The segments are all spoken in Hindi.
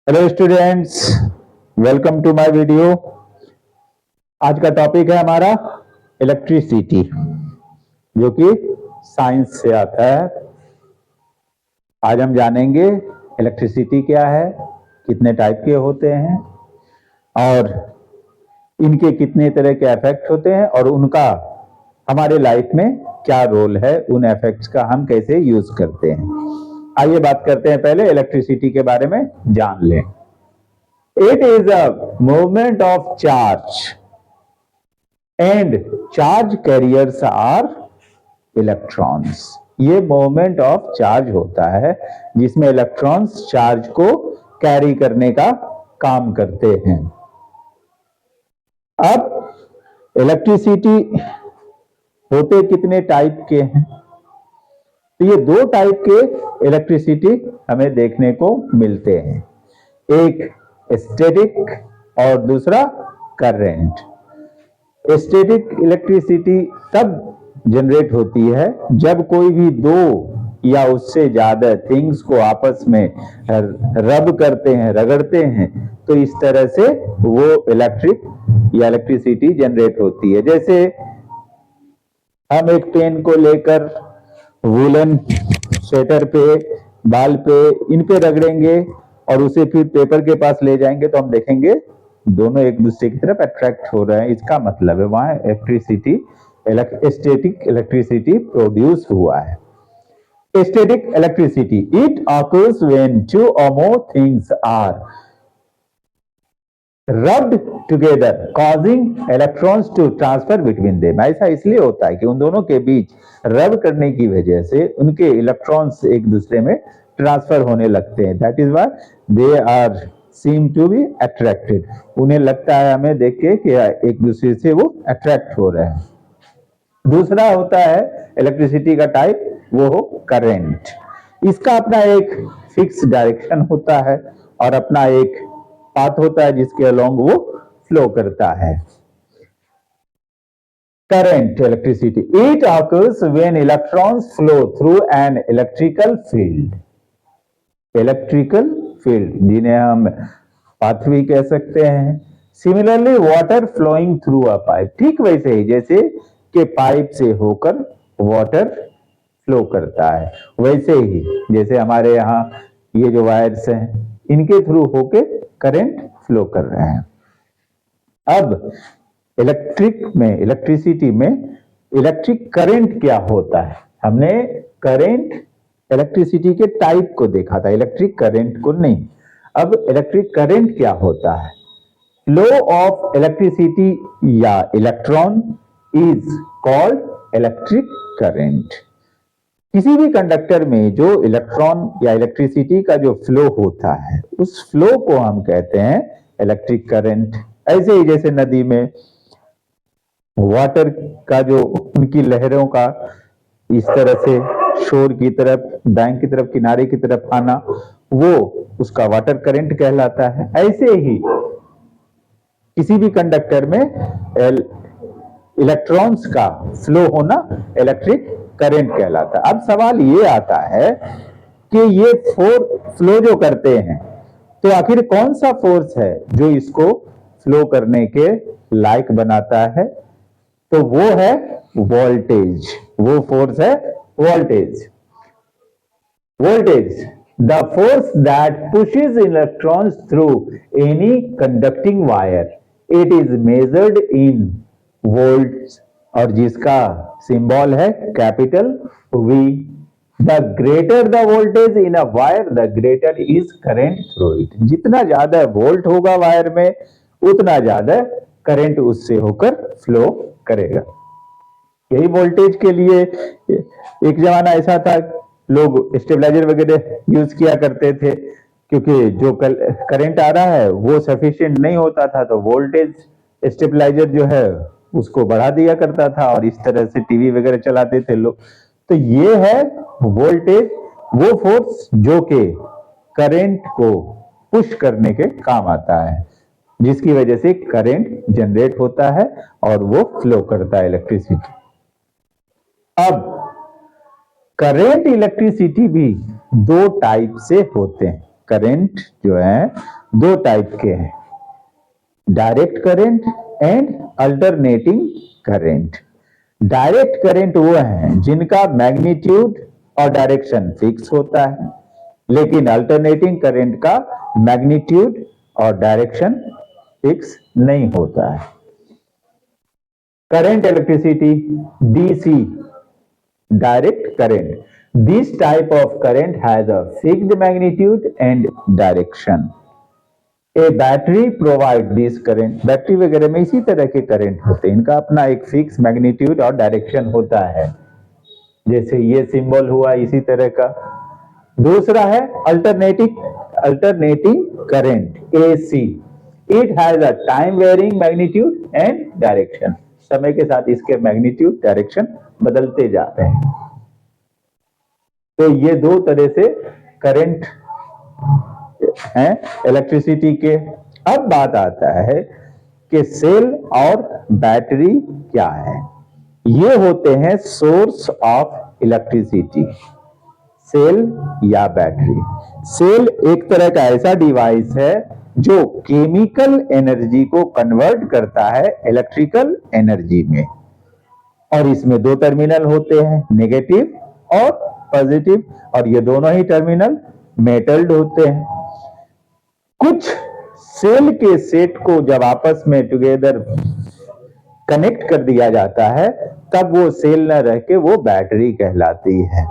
Hello students, welcome to my video. आज का टॉपिक है हमारा इलेक्ट्रिसिटी, जो कि साइंस से आता है। आज हम जानेंगे इलेक्ट्रिसिटी क्या है, कितने टाइप के होते हैं और इनके कितने तरह के इफेक्ट होते हैं और उनका हमारे लाइफ में क्या रोल है, उन इफेक्ट्स का हम कैसे यूज करते हैं। आइए बात करते हैं, पहले इलेक्ट्रिसिटी के बारे में जान लें। It is a movement of charge and charge carriers are electrons। ये मूवमेंट ऑफ चार्ज होता है जिसमें इलेक्ट्रॉन्स चार्ज को कैरी करने का काम करते हैं। अब इलेक्ट्रिसिटी होते कितने टाइप के हैं? तो ये दो टाइप के इलेक्ट्रिसिटी हमें देखने को मिलते हैं, एक स्टैटिक और दूसरा करंट। स्टैटिक इलेक्ट्रिसिटी तब जनरेट होती है जब कोई भी दो या उससे ज्यादा थिंग्स को आपस में रब करते हैं, रगड़ते हैं, तो इस तरह से वो इलेक्ट्रिसिटी जनरेट होती है। जैसे हम एक पेन को लेकर वूलन स्वेटर पे, बाल पे, इन पे रगड़ेंगे और उसे फिर पेपर के पास ले जाएंगे तो हम देखेंगे दोनों एक दूसरे की तरफ अट्रैक्ट हो रहे हैं। इसका मतलब है वहां स्टैटिक इलेक्ट्रिसिटी प्रोड्यूस हुआ है। Static electricity it occurs when two or more things are rubbed together causing electrons to transfer between them। ऐसा इसलिए होता है कि उन दोनों के बीच रब करने की वजह से उनके इलेक्ट्रॉन्स एक दूसरे में ट्रांसफर होने लगते हैं। That is why they are seem to be attracted. उन्हें लगता है हमें देख के कि एक दूसरे से वो अट्रैक्ट हो रहे हैं। दूसरा होता है इलेक्ट्रिसिटी का टाइप, वो हो करंट। इसका अपना एक फिक्स डायरेक्शन होता है और अपना एक पाथ होता है जिसके अलोंग वो फ्लो करता है। Current electricity it occurs when electrons flow through an electrical field. Electrical field जिन्हें हम पाथ भी कह सकते हैं। Similarly water flowing through a pipe, ठीक वैसे ही जैसे कि पाइप से होकर वाटर फ्लो करता है, वैसे ही जैसे हमारे यहाँ ये जो वायर्स हैं इनके थ्रू होके करंट फ्लो कर रहे हैं। अब इलेक्ट्रिसिटी में इलेक्ट्रिक करंट क्या होता है? हमने करंट इलेक्ट्रिसिटी के टाइप को देखा था, इलेक्ट्रिक करंट को नहीं। अब इलेक्ट्रिक करंट क्या होता है? फ्लो ऑफ इलेक्ट्रिसिटी या electron is called electric current. किसी भी कंडक्टर में जो इलेक्ट्रॉन या इलेक्ट्रिसिटी का जो फ्लो होता है उस फ्लो को हम कहते हैं इलेक्ट्रिक करंट। ऐसे ही जैसे नदी में वाटर का जो उनकी लहरों का इस तरह से शोर की तरफ, बैंक की तरफ, किनारे की तरफ आना, वो उसका वाटर करंट कहलाता है। ऐसे ही किसी भी कंडक्टर में इलेक्ट्रॉन्स का फ्लो होना इलेक्ट्रिक करंट कहलाता है। अब सवाल ये आता है कि ये फ्लो जो करते हैं तो आखिर कौन सा फोर्स है जो इसको फ्लो करने के लायक बनाता है? तो वो है वोल्टेज। वो फोर्स है voltage. Voltage the force that pushes electrons through any conducting wire, it is measured in volts और जिसका सिंबल है capital V। The greater the voltage in a wire the greater is current through it. जितना ज्यादा वोल्ट होगा वायर में उतना ज्यादा करंट उससे होकर फ्लो करेगा। यही वोल्टेज के लिए एक जमाना ऐसा था, लोग स्टेबलाइजर वगैरह यूज किया करते थे, क्योंकि जो करंट आ रहा है वो सफिशिएंट नहीं होता था तो वोल्टेज स्टेबलाइजर जो है उसको बढ़ा दिया करता था और इस तरह से टीवी वगैरह चलाते थे लोग। तो ये है वोल्टेज, वो फोर्स जो कि करंट को पुश करने के काम आता है, जिसकी वजह से करंट जनरेट होता है और वो फ्लो करता है इलेक्ट्रिसिटी। अब करंट इलेक्ट्रिसिटी भी दो टाइप से होते हैं। करंट जो है दो टाइप के हैं, direct current and alternating current. Direct current वो हैं जिनका मैग्नीट्यूड और डायरेक्शन फिक्स होता है, लेकिन अल्टरनेटिंग करंट का मैग्नीट्यूड और डायरेक्शन फिक्स नहीं होता है। Current electricity DC, direct current. This type of current has a fixed magnitude and direction. A battery provide this current. Battery वगैरह में इसी तरह के करंट होते हैं, इनका अपना एक फिक्स मैग्नीट्यूड और डायरेक्शन होता है, जैसे ये सिंबल हुआ इसी तरह का। दूसरा है alternating current AC. It has a time varying magnitude and direction. समय के साथ इसके मैग्नीट्यूड डायरेक्शन बदलते जा रहे हैं। तो ये दो तरह से करंट हैं इलेक्ट्रिसिटी के। अब बात आता है कि सेल और बैटरी क्या है। ये होते हैं सोर्स ऑफ इलेक्ट्रिसिटी, सेल या बैटरी। सेल एक तरह का ऐसा डिवाइस है जो केमिकल एनर्जी को कन्वर्ट करता है इलेक्ट्रिकल एनर्जी में, और इसमें दो टर्मिनल होते हैं, नेगेटिव और पॉजिटिव, और ये दोनों ही टर्मिनल मेटल्ड होते हैं। कुछ सेल के सेट को जब आपस में टुगेदर कनेक्ट कर दिया जाता है तब वो सेल न रह के वो बैटरी कहलाती है।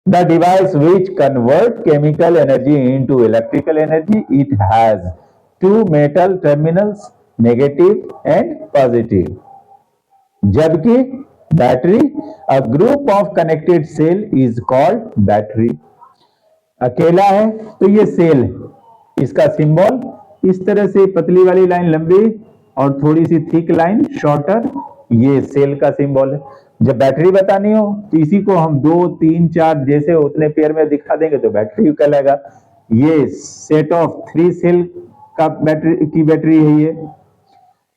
The device which convert chemical energy into electrical energy, it has two metal terminals, negative and positive. जबकि battery, a group of connected cell is called battery. अकेला है तो ये सेल है, इसका सिंबल इस तरह से पतली वाली लाइन लंबी और थोड़ी सी थिक लाइन शॉर्टर, ये सेल का सिंबल है। जब बैटरी बतानी हो तो इसी को हम 2, 3, 4 जैसे उतने पेयर में दिखा देंगे तो बैटरी कहलाएगा। ये सेट ऑफ 3 सेल का बैटरी है ये,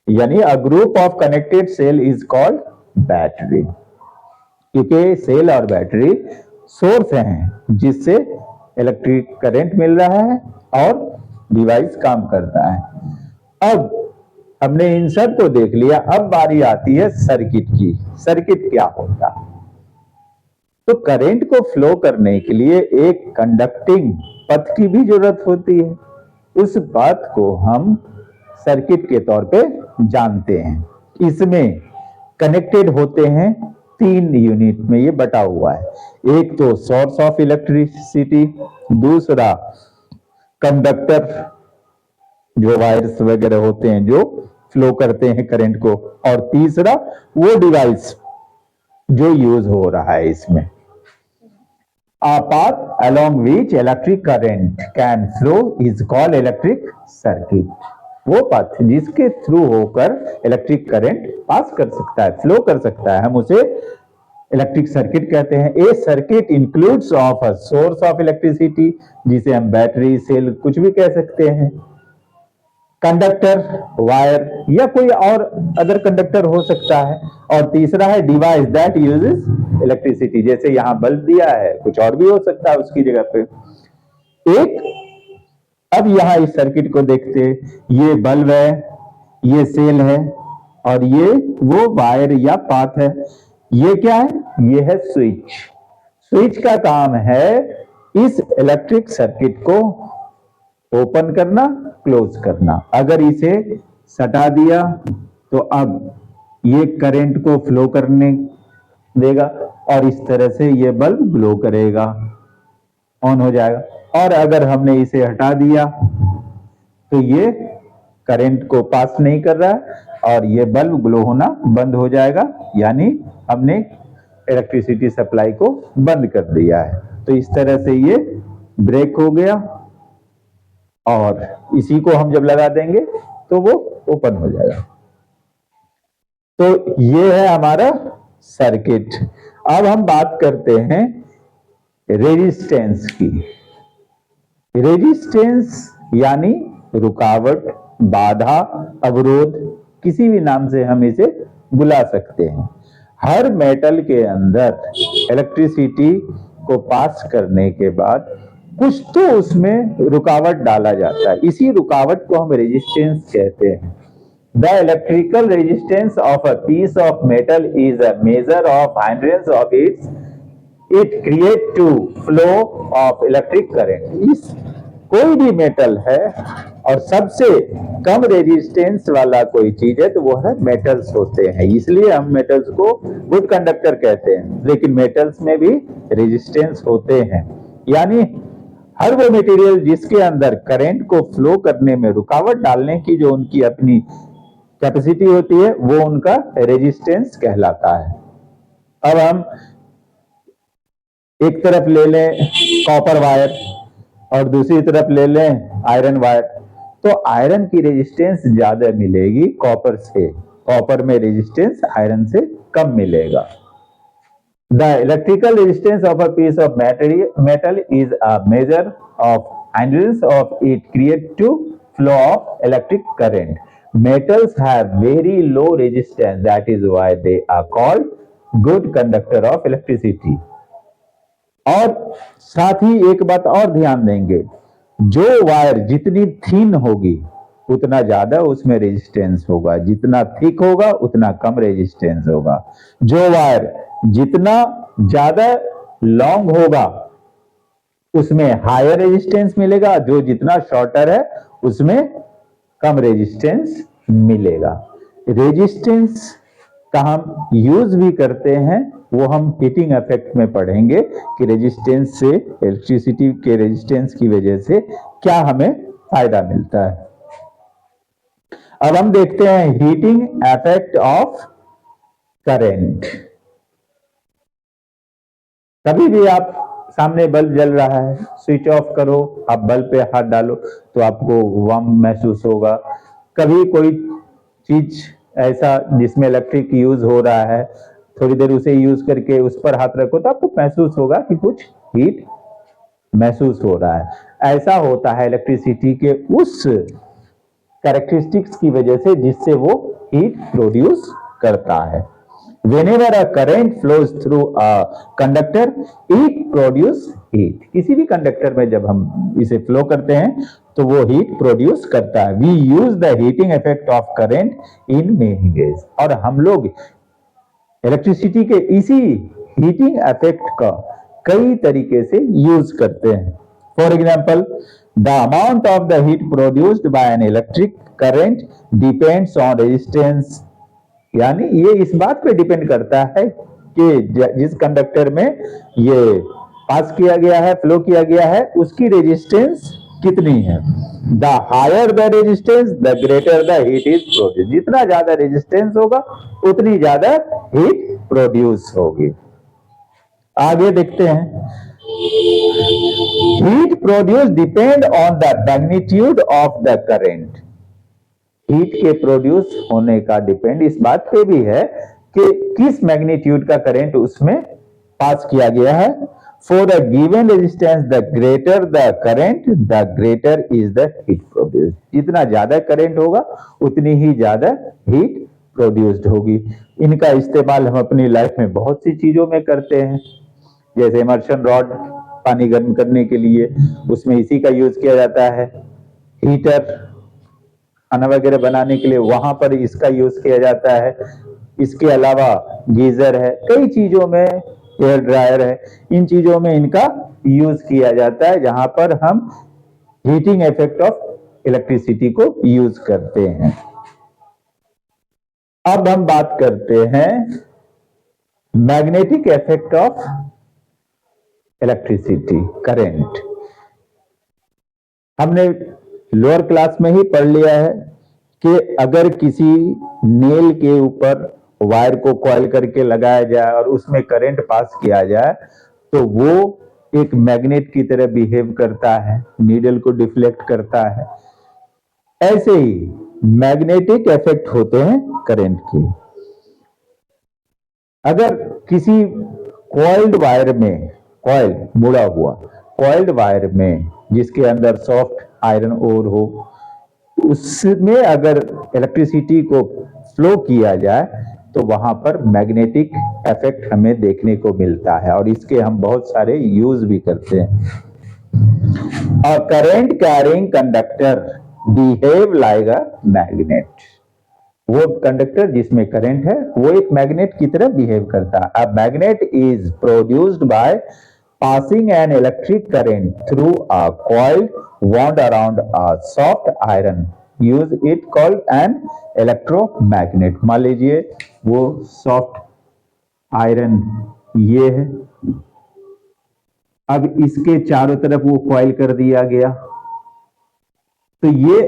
यानी a group of connected cell is called battery. क्योंकि सेल और बैटरी सोर्स हैं जिससे इलेक्ट्रिक करंट मिल रहा है और डिवाइस काम करता है। अब हमने इन सब को देख लिया, अब बारी आती है सर्किट की। सर्किट क्या होता है? तो करंट को फ्लो करने के लिए एक कंडक्टिंग पथ की भी जरूरत होती है। उस बात को हम सर्किट के तौर पे जानते हैं। इसमें कनेक्टेड होते हैं 3 यूनिट में, ये बटा हुआ है। एक तो सोर्स ऑफ इलेक्ट्रिसिटी, दूसरा कंडक्टर जो वायर्स वगैरह होते हैं जो फ्लो करते हैं करंट को, और तीसरा वो डिवाइस जो यूज हो रहा है इसमें। A path along which electric current can flow is called electric circuit. वो पाथ जिसके थ्रू होकर इलेक्ट्रिक करंट पास कर सकता है, फ्लो कर सकता है, हम उसे इलेक्ट्रिक सर्किट कहते हैं। A circuit includes of a source of electricity, जिसे हम बैटरी, सेल कुछ भी कह सकते हैं, कंडक्टर, वायर या कोई और अदर कंडक्टर हो सकता है, और तीसरा है डिवाइस दैट यूजेस इलेक्ट्रिसिटी, जैसे यहां बल्ब दिया है, कुछ और भी हो सकता है उसकी जगह पे एक। अब यहां इस सर्किट को देखते, ये बल्ब है, ये सेल है, और ये वो वायर या पाथ है। ये क्या है? ये है स्विच। स्विच का काम है इस इलेक्ट्रिक सर्किट को ओपन करना, क्लोज करना। अगर इसे सटा दिया तो अब ये करंट को फ्लो करने देगा और इस तरह से ये बल्ब ग्लो करेगा, ऑन हो जाएगा। और अगर हमने इसे हटा दिया तो ये करंट को पास नहीं कर रहा है और ये बल्ब ग्लो होना बंद हो जाएगा, यानी हमने इलेक्ट्रिसिटी सप्लाई को बंद कर दिया है। तो इस तरह से ये ब्रेक हो गया और इसी को हम जब लगा देंगे तो वो ओपन हो जाएगा। तो ये है हमारा सर्किट। अब हम बात करते हैं रेजिस्टेंस की। रेजिस्टेंस यानी रुकावट, बाधा, अवरोध, किसी भी नाम से हम इसे बुला सकते हैं। हर मेटल के अंदर इलेक्ट्रिसिटी को पास करने के बाद कुछ तो उसमें रुकावट डाला जाता है, इसी रुकावट को हम रेजिस्टेंस कहते हैं। The electrical resistance of a piece of metal is a measure of hindrance of it create to flow of electric current. इस कोई भी मेटल है और सबसे कम रेजिस्टेंस वाला कोई चीज है तो वो है मेटल्स होते हैं, इसलिए हम मेटल्स को गुड कंडक्टर कहते हैं। लेकिन मेटल्स में भी रेजिस्टेंस होते हैं, यानी हर वो मटेरियल जिसके अंदर करंट को फ्लो करने में रुकावट डालने की जो उनकी अपनी कैपेसिटी होती है वो उनका रेजिस्टेंस कहलाता है। अब हम एक तरफ ले लें कॉपर वायर और दूसरी तरफ ले लें आयरन वायर, तो आयरन की रेजिस्टेंस ज्यादा मिलेगी कॉपर से, कॉपर में रेजिस्टेंस आयरन से कम मिलेगा। The electrical resistance of a piece of metal is a measure of hindrance of it create to flow of electric current. Metals have very low resistance, that is why they are called good conductor of electricity. और साथ ही एक बात और ध्यान देंगे, जो वायर जितनी थिन होगी उतना ज्यादा उसमें रेजिस्टेंस होगा, जितना थिक होगा उतना कम रेजिस्टेंस होगा। जो वायर जितना ज्यादा लॉन्ग होगा उसमें हायर रेजिस्टेंस मिलेगा, जो जितना शॉर्टर है उसमें कम रेजिस्टेंस मिलेगा। रेजिस्टेंस का हम यूज भी करते हैं, वो हम हीटिंग इफेक्ट में पढ़ेंगे कि रेजिस्टेंस से, इलेक्ट्रिसिटी के रेजिस्टेंस की वजह से क्या हमें फायदा मिलता है। अब हम देखते हैं हीटिंग इफेक्ट ऑफ करंट। कभी भी आप सामने बल्ब जल रहा है, स्विच ऑफ करो, आप बल्ब पे हाथ डालो तो आपको वार्म महसूस होगा। कभी कोई चीज ऐसा जिसमें इलेक्ट्रिक यूज हो रहा है, थोड़ी देर उसे यूज करके उस पर हाथ रखो तो आपको महसूस होगा कि कुछ हीट महसूस हो रहा है। ऐसा होता है इलेक्ट्रिसिटी के उस कैरेक्टरिस्टिक्स की वजह से जिससे वो हीट प्रोड्यूस करता है। Whenever a current flows through a conductor, it produce heat. किसी भी कंडक्टर में जब हम इसे फ्लो करते हैं तो वो हीट प्रोड्यूस करता है। We use the heating effect of current in many ways. और हम लोग इलेक्ट्रिसिटी के इसी हीटिंग इफेक्ट का कई तरीके से यूज करते हैं। For example, the amount of the heat produced by an electric current depends on resistance, यानी ये इस बात पे डिपेंड करता है कि जिस कंडक्टर में ये पास किया गया है, फ्लो किया गया है, उसकी रेजिस्टेंस कितनी है। The higher the resistance the greater the heat is produce. जितना ज्यादा रेजिस्टेंस होगा उतनी ज्यादा हीट प्रोड्यूस होगी। आगे देखते हैं, heat produce depend on the magnitude of the current. Heat के प्रोड्यूस होने का डिपेंड इस बात पे भी है कि किस मैग्नीट्यूड का करंट उसमें पास किया गया है। For a given resistance the greater the current the greater is the heat produce. जितना ज्यादा करंट होगा उतनी ही ज्यादा हीट प्रोड्यूस्ड होगी। इनका इस्तेमाल हम अपनी लाइफ में बहुत सी चीजों में करते हैं, जैसे इमर्शन रॉड पानी गर्म करने के लिए, उसमें इसी का यूज किया जाता है। हीटर खाना वगैरह बनाने के लिए वहां पर इसका यूज किया जाता है। इसके अलावा गीजर है, कई चीजों में, एयर ड्रायर है, इन चीजों में इनका यूज किया जाता है जहां पर हम हीटिंग इफेक्ट ऑफ इलेक्ट्रिसिटी को यूज करते हैं। अब हम बात करते हैं magnetic effect of electricity, current. हमने लोअर क्लास में ही पढ़ लिया है कि अगर किसी नेल के ऊपर वायर को कॉइल करके लगाया जाए और उसमें करंट पास किया जाए तो वो एक मैग्नेट की तरह बिहेव करता है, नीडल को डिफ्लेक्ट करता है। ऐसे ही मैग्नेटिक इफेक्ट होते हैं करंट के। अगर किसी कॉइल्ड वायर में, कॉइल मुड़ा हुआ कॉइल्ड वायर में जिसके अंदर सॉफ्ट आयरन ओर हो, उसमें अगर इलेक्ट्रिसिटी को फ्लो किया जाए तो वहां पर मैग्नेटिक इफेक्ट हमें देखने को मिलता है और इसके हम बहुत सारे यूज भी करते हैं। A current carrying conductor behave like a magnet. वो कंडक्टर जिसमें करंट है वो एक मैग्नेट की तरह बिहेव करता है. A magnet is produced by passing an electric current through a coil wound around a soft iron. Use it called an electromagnet. मान लीजिए वो सॉफ्ट आयरन ये है, अब इसके चारों तरफ वो कॉइल कर दिया गया, तो ये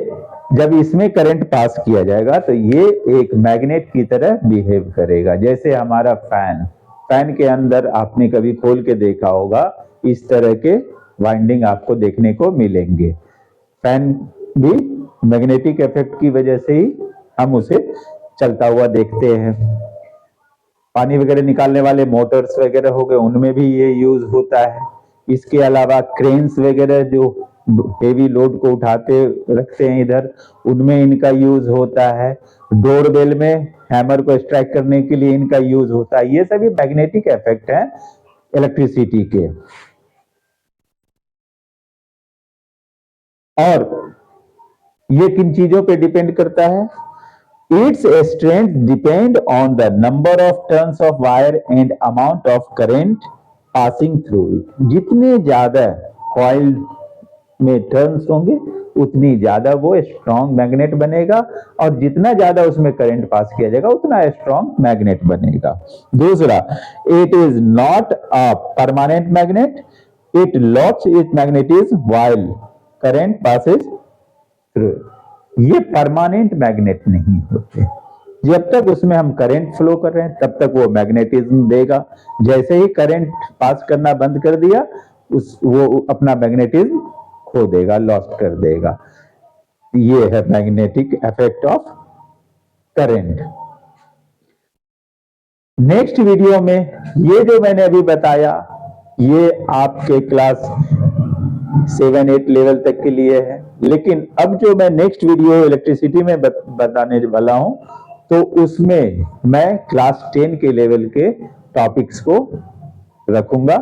जब इसमें करंट पास किया जाएगा तो ये एक मैग्नेट की तरह बिहेव करेगा. जैसे हमारा फैन के अंदर आपने कभी खोल के देखा होगा, इस तरह के वाइंडिंग आपको देखने को मिलेंगे. फैन भी मैग्नेटिक इफेक्ट की वजह से ही हम उसे चलता हुआ देखते हैं. पानी वगैरह निकालने वाले मोटर्स वगैरह हो गए, उनमें भी ये यूज होता है. इसके अलावा क्रेन्स वगैरह जो हेवी लोड को उठाते रखते हैं इधर, उनमें इनका यूज होता है. डोरबेल में हैमर को स्ट्राइक करने के लिए इनका यूज होता है. ये सभी मैग्नेटिक इफेक्ट है इलेक्ट्रिसिटी के. और ये किन चीजों पे डिपेंड करता है? Its strength depend on the number of turns of wire and amount of current passing through it. जितने ज्यादा कॉइल में टर्न्स होंगे उतनी ज्यादा वो स्ट्रॉन्ग मैग्नेट बनेगा, और जितना ज्यादा उसमें करंट पास किया जाएगा उतना स्ट्रॉन्ग मैग्नेट बनेगा. दूसरा, it is not a permanent magnet, it lost its magnetism while current passes through. ये परमानेंट मैग्नेट नहीं होते. जब तक उसमें हम करंट फ्लो कर रहे हैं तब तक वो मैग्नेटिज्म देगा. जैसे ही करंट पास करना बंद कर दिया वो अपना मैग्नेटिज्म खो देगा, लॉस्ट कर देगा. ये है magnetic effect of current. Next video में ये जो मैंने अभी बताया ये आपके क्लास 7-8 लेवल तक के लिए है, लेकिन अब जो मैं नेक्स्ट वीडियो इलेक्ट्रिसिटी में बताने वाला हूं तो उसमें मैं क्लास 10 के लेवल के टॉपिक्स को रखूंगा.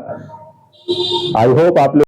आई होप आप लोग